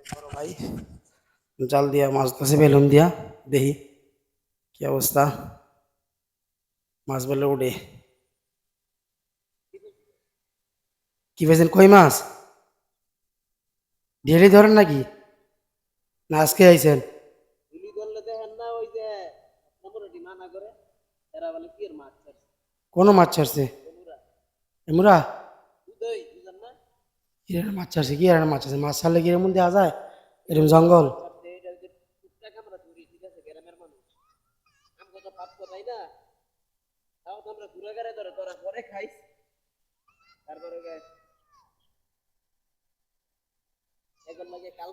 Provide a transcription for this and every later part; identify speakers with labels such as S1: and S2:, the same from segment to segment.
S1: বড় ভাই জাল দিয়া মাছ ধরছে বেলুন দিয়া, দেখি কি অবস্থা। মাছ বলে উঠে। কি পেয়েছেন? কই মাছ ডেলি ধরেন নাকি, না আজকে আইছেন? কোন মাছ ছাড়ছে? এমুরা কিরার মাছ ছাড়ছে? কি আর মাছ আছে? মাছ ছাড়লে কি এর মধ্যে দেওয়া যায়? এরকম জঙ্গল।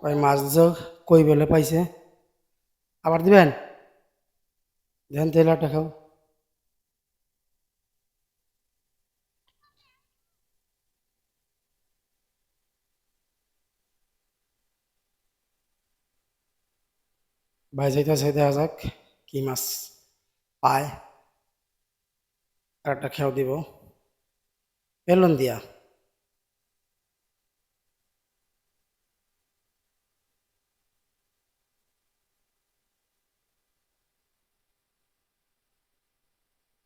S1: ওই মাছ দিছো, কই বলে পাইছে? আবার দিবেন? দেন তেল আটা খাও। ভাই যাইতেছে, দেখা যাক কি মাছ পায়। আর একটা খেয়াও দিব বেলুন দিয়া।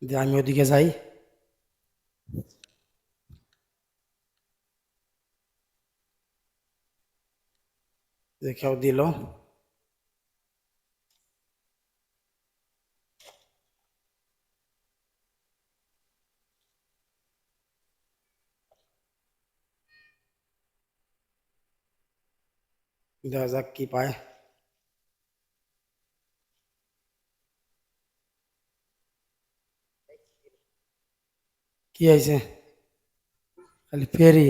S1: দিয়ে আমি ওদিকে যাই। দেখেও দিল। দেখা যাক কি পায়। কি আইছে? খালি ফেরি।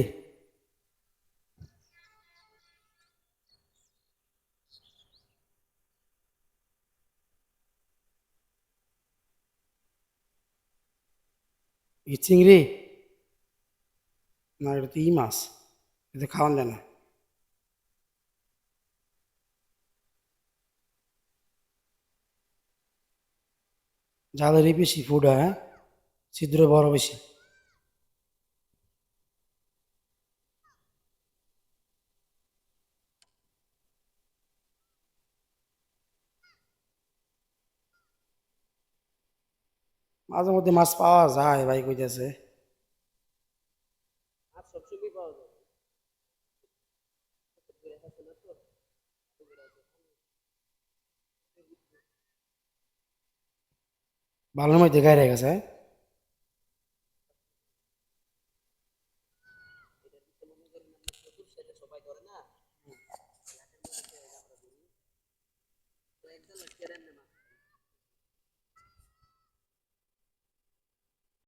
S1: এই চিংড়ি না, এটা তো ই মাছ, এটা খাওয়ান যায় না। জালেরই বেশি ফুড হয়, হ্যাঁ, ছিদ্র বড় বেশি। মাঝে মধ্যে মাছ পাওয়া যায় ভাই, কইতেছে। ভালোর মধ্যে গায়ে রেখে গেছে।